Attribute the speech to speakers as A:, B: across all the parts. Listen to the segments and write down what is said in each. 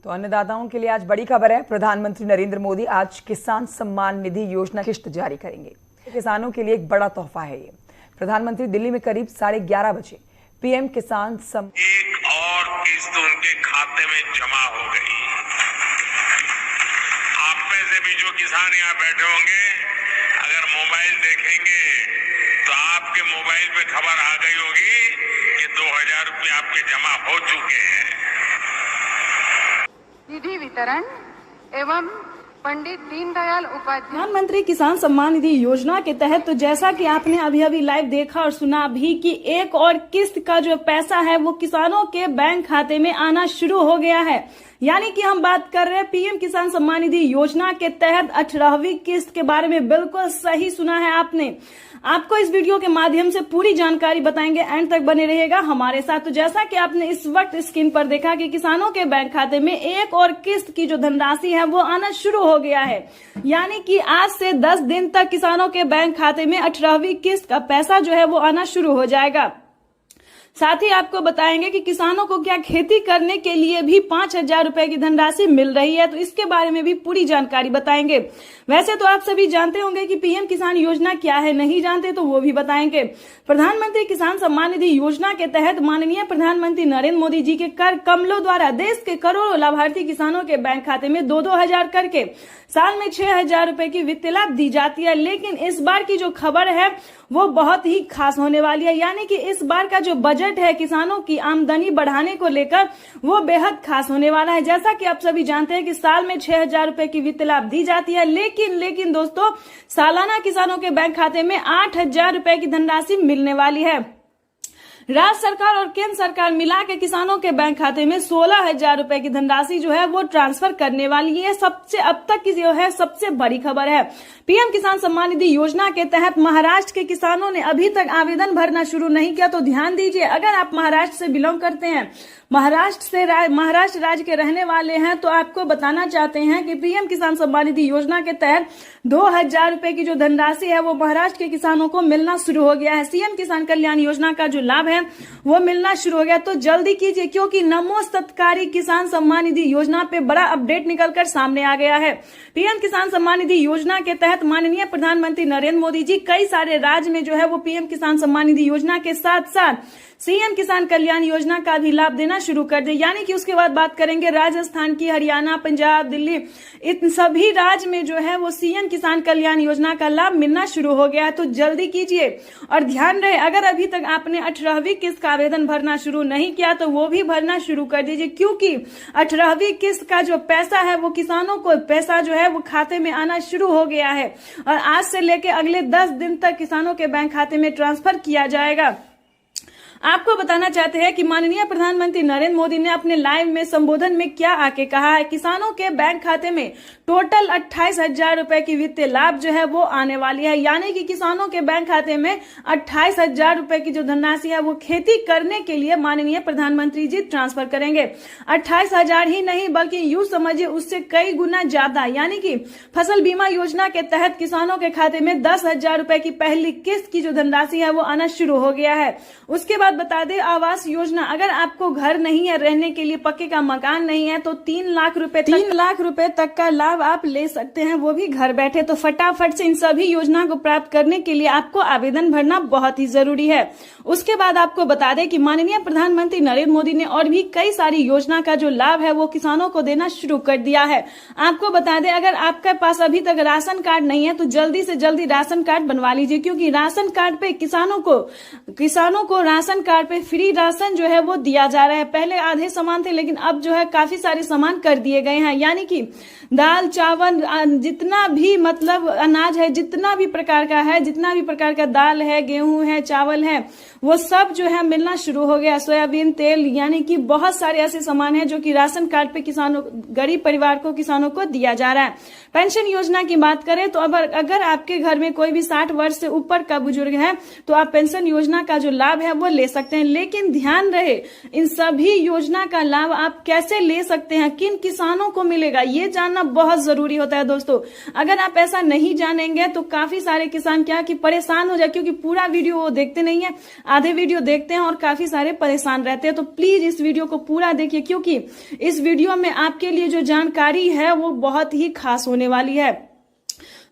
A: तो अन्नदाताओं के लिए आज बड़ी खबर है। प्रधानमंत्री नरेंद्र मोदी आज किसान सम्मान निधि योजना किस्त जारी करेंगे। किसानों के लिए एक बड़ा तोहफा है ये। प्रधानमंत्री दिल्ली में करीब 11:30 बजे पीएम किसान
B: एक और किस्त उनके खाते में जमा हो गई। आप में से भी जो किसान यहाँ बैठे होंगे, अगर मोबाइल देखेंगे तो आपके मोबाइल पे खबर आ गई होगी कि 2000 रुपये आपके जमा हो चुके हैं।
C: निधि वितरण एवं पंडित दीनदयाल उपाध्याय
D: प्रधानमंत्री किसान सम्मान निधि योजना के तहत तो जैसा कि आपने अभी अभी लाइव देखा और सुना भी कि एक और किस्त का जो पैसा है वो किसानों के बैंक खाते में आना शुरू हो गया है। यानी कि हम बात कर रहे हैं पीएम किसान सम्मान निधि योजना के तहत 18वीं किस्त के बारे में। बिल्कुल सही सुना है आपने। आपको इस वीडियो के माध्यम से पूरी जानकारी बताएंगे, एंड तक बने रहिएगा हमारे साथ। तो जैसा कि आपने इस वक्त स्क्रीन पर देखा कि किसानों के बैंक खाते में एक और किस्त की जो धनराशि है वो आना शुरू हो गया है। यानी कि आज से 10 दिन तक किसानों के बैंक खाते में 18वीं किस्त का पैसा जो है वो आना शुरू हो जाएगा। साथ ही आपको बताएंगे कि किसानों को क्या खेती करने के लिए भी 5000 रुपए की धनराशि मिल रही है, तो इसके बारे में भी पूरी जानकारी बताएंगे। वैसे तो आप सभी जानते होंगे कि पीएम किसान योजना क्या है, नहीं जानते तो वो भी बताएंगे। प्रधानमंत्री किसान सम्मान निधि योजना के तहत माननीय प्रधानमंत्री नरेंद्र मोदी जी के कर कमलों द्वारा देश के करोड़ों लाभार्थी किसानों के बैंक खाते में 2-2 हजार करके साल में 6000 रुपए की वित्तीय लाभ दी जाती है। लेकिन इस बार की जो खबर है वो बहुत ही खास होने वाली है। यानी कि इस बार का जो बजट है किसानों की आमदनी बढ़ाने को लेकर वो बेहद खास होने वाला है। जैसा कि आप सभी जानते हैं कि साल में 6000 रुपए की वित्तीय लाभ दी जाती है, लेकिन दोस्तों सालाना किसानों के बैंक खाते में 8000 रुपए की धनराशि मिलने वाली है। राज्य सरकार और केंद्र सरकार मिला के किसानों के बैंक खाते में 16000 रुपए की धनराशि जो है वो ट्रांसफर करने वाली है। सबसे अब तक की जो है सबसे बड़ी खबर है। पीएम किसान सम्मान निधि योजना के तहत महाराष्ट्र के किसानों ने अभी तक आवेदन भरना शुरू नहीं किया, तो ध्यान दीजिए। अगर आप महाराष्ट्र से बिलोंग करते हैं, महाराष्ट्र राज्य के रहने वाले हैं, तो आपको बताना चाहते हैं कि पीएम किसान सम्मान निधि योजना के तहत 2000 रुपए की जो धनराशि है वो महाराष्ट्र के किसानों को मिलना शुरू हो गया है। सीएम किसान कल्याण योजना का जो लाभ है वो मिलना शुरू हो गया। तो जल्दी कीजिए, क्योंकि नमो सत्कारी किसान सम्मान निधि योजना पे बड़ा अपडेट निकलकर सामने आ गया है। पीएम किसान सम्मान निधि योजना के तहत माननीय प्रधानमंत्री नरेंद्र मोदी जी कई सारे राज्य में जो है वो पीएम किसान सम्मान निधि योजना के साथ साथ सीएम किसान कल्याण योजना का भी लाभ देना शुरू कर दे। यानी कि उसके बाद बात करेंगे राजस्थान की, हरियाणा, पंजाब, दिल्ली, इन सभी राज्य में जो है वो सीएम किसान कल्याण योजना का लाभ मिलना शुरू हो गया है। तो जल्दी कीजिए और ध्यान रहे, अगर अभी तक आपने 18वीं किस्त का आवेदन भरना शुरू नहीं किया तो वो भी भरना शुरू कर दीजिए, क्योंकि 18वीं किस्त का जो पैसा है वो किसानों को पैसा जो है वो खाते में आना शुरू हो गया है और आज से लेकर अगले 10 दिन तक किसानों के बैंक खाते में ट्रांसफर किया जाएगा। आपको बताना चाहते हैं कि माननीय प्रधानमंत्री नरेंद्र मोदी ने अपने लाइव में संबोधन में क्या आके कहा है। किसानों के बैंक खाते में टोटल 28,000 रुपए की वित्तीय लाभ जो है वो आने वाली है। यानी कि किसानों के बैंक खाते में 28,000 रुपए की जो धनराशि है वो खेती करने के लिए माननीय प्रधानमंत्री जी ट्रांसफर करेंगे। 28,000 ही नहीं बल्कि यूं समझिए उससे कई गुना ज्यादा। यानी कि फसल बीमा योजना के तहत किसानों के खाते में 10,000 रुपए की पहली किस्त की जो धनराशि है वो आना शुरू हो गया है। उसके बाद बता दें आवास योजना, अगर आपको घर नहीं है रहने के लिए, पक्के का मकान नहीं है, तो 3 लाख रुपए तक का लाभ आप ले सकते हैं, वो भी घर बैठे। तो फटाफट से इन सभी योजना को प्राप्त करने के लिए आपको आवेदन भरना बहुत ही जरूरी है। उसके बाद आपको बता दें कि माननीय प्रधानमंत्री नरेंद्र मोदी ने और भी कई सारी योजना का जो लाभ है वो किसानों को देना शुरू कर दिया है। आपको बता दें अगर आपके पास अभी तक राशन कार्ड नहीं है तो जल्दी से जल्दी राशन कार्ड बनवा लीजिए, क्योंकि राशन कार्ड पे किसानों को राशन कार्ड पे फ्री राशन जो है वो दिया जा रहा है। पहले आधे सामान थे, लेकिन अब जो है काफी सारे सामान कर दिए गए हैं। यानी कि दाल, चावल, जितना भी मतलब अनाज है, जितना भी प्रकार का है, जितना भी प्रकार का दाल है, गेहूं है, चावल है, वो सब जो है मिलना शुरू हो गया। सोयाबीन तेल, यानी कि बहुत सारे ऐसे सामान हैं जो कि राशन कार्ड पे किसानों, गरीब परिवार को, किसानों को दिया जा रहा है। पेंशन योजना की बात करें तो अगर आपके घर में कोई भी 60 वर्ष से ऊपर का बुजुर्ग है तो आप पेंशन योजना का जो लाभ है वो ले सकते हैं। लेकिन ध्यान रहे, इन सभी योजना का लाभ आप कैसे ले सकते हैं, किन किसानों को मिलेगा, ये जानना बहुत जरूरी होता है दोस्तों। अगर आप ऐसा नहीं जानेंगे तो काफी सारे किसान क्या कि परेशान हो जाए, क्योंकि पूरा वीडियो वो देखते नहीं है, आधे वीडियो देखते हैं और काफी सारे परेशान रहते हैं। तो प्लीज इस वीडियो को पूरा देखिए, क्योंकि इस वीडियो में आपके लिए जो जानकारी है वो बहुत ही खास होने वाली है।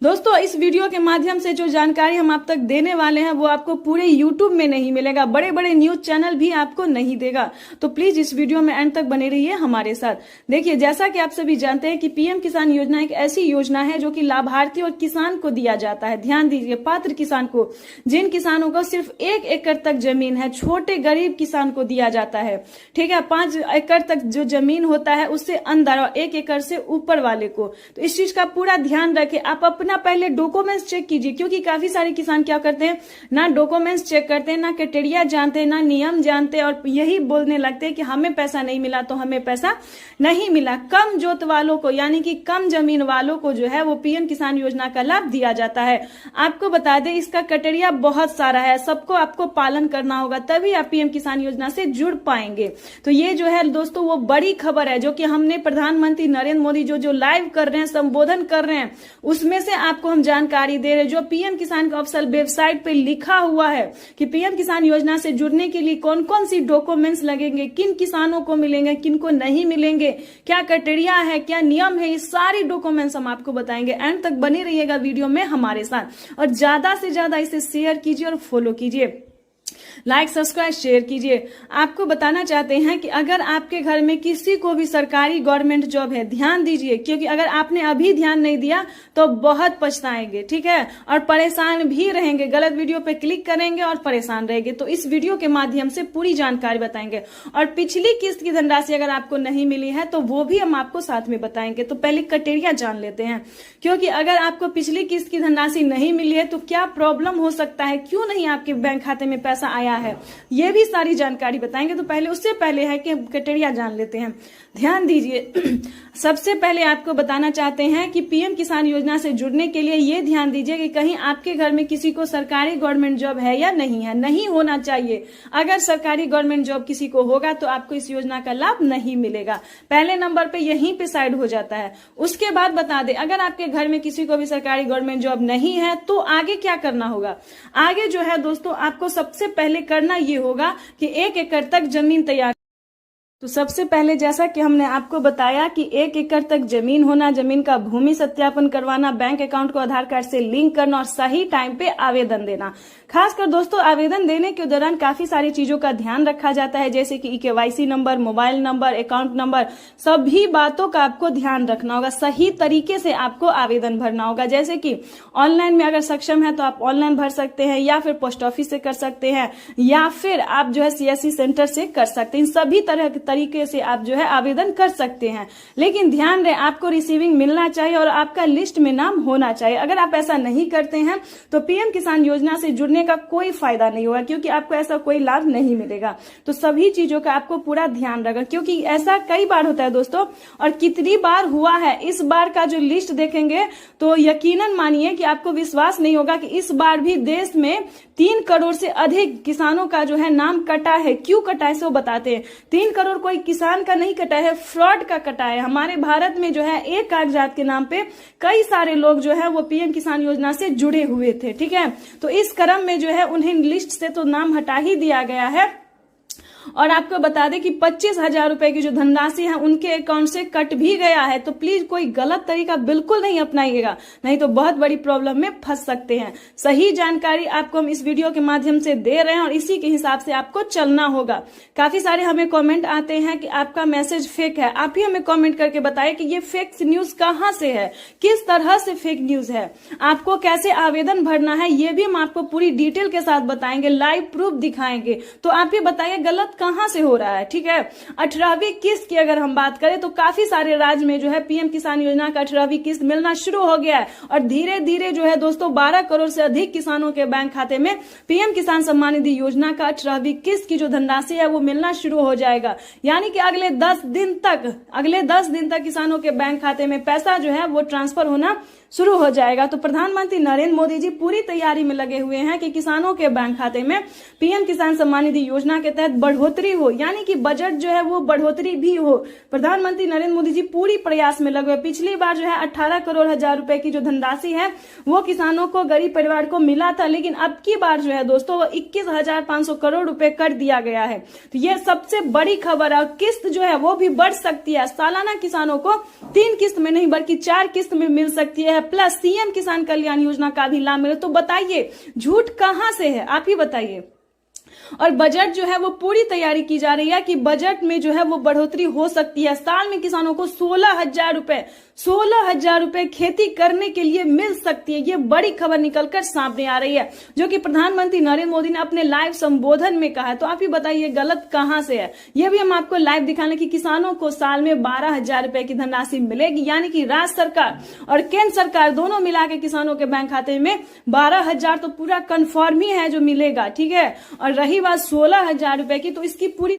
D: दोस्तों, इस वीडियो के माध्यम से जो जानकारी हम आप तक देने वाले हैं वो आपको पूरे YouTube में नहीं मिलेगा, बड़े बड़े न्यूज चैनल भी आपको नहीं देगा। तो प्लीज इस वीडियो में एंड तक बने रहिए हमारे साथ। देखिए, जैसा कि आप सभी जानते हैं कि पीएम किसान योजना एक ऐसी योजना है जो कि लाभार्थी और किसान को दिया जाता है। ध्यान दीजिए, पात्र किसान को, जिन किसानों को सिर्फ 1 एकड़ तक जमीन है, छोटे गरीब किसान को दिया जाता है। ठीक है, 5 एकड़ तक जो जमीन होता है उससे अंदर और 1 एकड़ से ऊपर वाले को। तो इस चीज का पूरा ध्यान रखें। आप अपना पहले डॉक्यूमेंट्स चेक कीजिए, क्योंकि काफी सारे किसान क्या करते हैं, ना डॉक्यूमेंट्स चेक करते हैं, ना क्राइटेरिया जानते हैं, ना नियम जानते हैं, और यही बोलने लगते हैं कि हमें पैसा नहीं मिला तो हमें पैसा नहीं मिला। कम जोत वालों को, यानी कि कम जमीन वालों को जो है वो पीएम किसान योजना का लाभ दिया जाता है। आपको बता दें, इसका क्राइटेरिया बहुत सारा है, सबको आपको पालन करना होगा, तभी आप पीएम किसान योजना से जुड़ पाएंगे। तो ये जो है दोस्तों वो बड़ी खबर है जो कि हमने प्रधानमंत्री नरेंद्र मोदी जो लाइव कर रहे हैं, संबोधन कर रहे हैं, उसमें से आपको हम जानकारी दे रहे हैं। जो पीएम किसान का ऑफिशियल वेबसाइट पे लिखा हुआ है कि पीएम किसान योजना से जुड़ने के लिए कौन कौन सी डॉक्यूमेंट्स लगेंगे, किन किसानों को मिलेंगे, किन को नहीं मिलेंगे, क्या क्राइटेरिया है, क्या नियम है, ये सारी डॉक्यूमेंट्स हम आपको बताएंगे। एंड तक बने रहिएगा वीडियो में हमारे साथ, और ज्यादा से ज्यादा इसे शेयर कीजिए और फॉलो कीजिए, लाइक सब्सक्राइब शेयर कीजिए। आपको बताना चाहते हैं कि अगर आपके घर में किसी को भी सरकारी गवर्नमेंट जॉब है, ध्यान दीजिए, क्योंकि अगर आपने अभी ध्यान नहीं दिया तो बहुत पछताएंगे। ठीक है, और परेशान भी रहेंगे, गलत वीडियो पे क्लिक करेंगे और परेशान रहेंगे। तो इस वीडियो के माध्यम से पूरी जानकारी बताएंगे, और पिछली किस्त की धनराशि अगर आपको नहीं मिली है तो वो भी हम आपको साथ में बताएंगे। तो पहले क्राइटेरिया जान लेते हैं, क्योंकि अगर आपको पिछली किस्त की धनराशि नहीं मिली है तो क्या प्रॉब्लम हो सकता है, क्यों नहीं आपके बैंक खाते में पैसा आया है, ये भी सारी जानकारी बताएंगे। तो पहले उससे पहले है कि क्राइटेरिया जान लेते हैं। ध्यान दीजिए, सबसे पहले आपको बताना चाहते हैं कि पीएम किसान योजना से जुड़ने के लिए ये ध्यान दीजिए कि कहीं आपके घर में किसी को सरकारी गवर्नमेंट जॉब है या नहीं है, नहीं होना चाहिए। अगर सरकारी गवर्नमेंट जॉब किसी को होगा तो आपको इस योजना का लाभ नहीं मिलेगा, पहले नंबर पे यहीं पे साइड हो जाता है। उसके बाद बता दें, अगर आपके घर में किसी को भी सरकारी गवर्नमेंट जॉब नहीं है तो आगे क्या करना होगा। आगे जो है दोस्तों, आपको सबसे पहले करना ये होगा कि 1 एकड़ तक जमीन तैयार। तो सबसे पहले जैसा कि हमने आपको बताया कि 1 एकड़ तक जमीन होना, जमीन का भूमि सत्यापन करवाना, बैंक अकाउंट को आधार कार्ड से लिंक करना और सही टाइम पे आवेदन देना। खासकर दोस्तों, आवेदन देने के दौरान काफी सारी चीजों का ध्यान रखा जाता है, जैसे कि KYC number, mobile number, account number, सभी बातों का आपको ध्यान रखना होगा। सही तरीके से आपको आवेदन भरना होगा, जैसे कि ऑनलाइन में अगर सक्षम है तो आप ऑनलाइन भर सकते हैं, या फिर पोस्ट ऑफिस से कर सकते हैं, या फिर आप जो है सीएससी सेंटर से कर सकते हैं। इन सभी तरह तरीके से आप जो है आवेदन कर सकते हैं। लेकिन ध्यान रहे, आपको रिसीविंग मिलना चाहिए और आपका लिस्ट में नाम होना चाहिए। अगर आप ऐसा नहीं करते हैं तो पीएम किसान योजना से जुड़ने का कोई फायदा नहीं होगा, क्योंकि आपको ऐसा कोई लाभ नहीं मिलेगा। तो सभी चीजों का आपको पूरा ध्यान रखना, क्योंकि ऐसा कई बार होता है दोस्तों, और कितनी बार हुआ है। इस बार का जो लिस्ट देखेंगे तो यकीनन मानिए कि आपको विश्वास नहीं होगा कि इस बार भी देश में 3 करोड़ से अधिक किसानों का जो है नाम कटा है। क्यों कटा है सो बताते हैं। 3 करोड़ कोई किसान का नहीं कटा है, फ्रॉड का कटा है। हमारे भारत में जो है एक कागजात के नाम पे कई सारे लोग जो है वो पीएम किसान योजना से जुड़े हुए थे। ठीक है, तो इस क्रम में जो है उन्हें लिस्ट से तो नाम हटा ही दिया गया है। और आपको बता दें कि 25,000 रुपए की जो धनराशि है उनके अकाउंट से कट भी गया है। तो प्लीज कोई गलत तरीका बिल्कुल नहीं अपनाइएगा, नहीं तो बहुत बड़ी प्रॉब्लम में फंस सकते हैं। सही जानकारी आपको हम इस वीडियो के माध्यम से दे रहे हैं और इसी के हिसाब से आपको चलना होगा। काफी सारे हमें कमेंट आते हैं कि आपका मैसेज फेक है। आप ही हमें कमेंट करके बताइए कि ये फेक न्यूज कहाँ से है, किस तरह से फेक न्यूज है, आपको कैसे आवेदन भरना है, ये भी हम आपको पूरी डिटेल के साथ बताएंगे, लाइव प्रूफ दिखाएंगे। तो आप ही बताइए गलत कहां से हो रहा है, ठीक है। 18वीं किस्त की अगर हम बात करें तो काफी सारे राज्य में जो है पीएम किसान योजना का 18वीं किस्त मिलना शुरू हो गया है और धीरे धीरे जो है दोस्तों 12 करोड़ से अधिक किसानों के बैंक खाते में पीएम किसान सम्मान निधि योजना का 18वीं किस्त की जो धनराशि है वो मिलना शुरू हो जाएगा। यानी कि अगले 10 दिन तक किसानों के बैंक खाते में पैसा जो है वो ट्रांसफर होना शुरू हो जाएगा। तो प्रधानमंत्री नरेंद्र मोदी जी पूरी तैयारी में लगे हुए हैं कि किसानों के बैंक खाते में पीएम किसान सम्मान निधि योजना के तहत बढ़ोतरी हो, यानी कि बजट जो है वो बढ़ोतरी भी हो। प्रधानमंत्री नरेंद्र मोदी जी पूरी प्रयास में लगे हुए। पिछली बार जो है 18 करोड़ हजार रुपए की जो धनराशि है वो किसानों को, गरीब परिवार को मिला था, लेकिन अब की बार जो है दोस्तों 21,500 करोड़ रुपए कर दिया गया है। तो ये सबसे बड़ी खबर है। किस्त जो है वो भी बढ़ सकती है। सालाना किसानों को 3 किस्त में नहीं बल्कि 4 किस्त में मिल सकती है, प्लस सीएम किसान कल्याण योजना का भी लाभ मिले। तो बताइए झूठ कहां से है, आप ही बताइए। और बजट जो है वो पूरी तैयारी की जा रही है कि बजट में जो है वो बढ़ोतरी हो सकती है। साल में किसानों को 16,000 रुपए खेती करने के लिए मिल सकती है। ये बड़ी खबर निकलकर सामने आ रही है जो कि प्रधानमंत्री नरेंद्र मोदी ने अपने लाइव संबोधन में कहा है। तो आप ही बताइए गलत कहां से है। ये भी हम आपको लाइव दिखाने की किसानों को साल में 12,000 रुपए की धनराशि मिलेगी, यानी कि राज्य सरकार और केंद्र सरकार दोनों मिला के किसानों के बैंक खाते में 12,000 तो पूरा कन्फर्म ही है जो मिलेगा, ठीक है। और रही बात 16,000 रुपए की, तो इसकी पूरी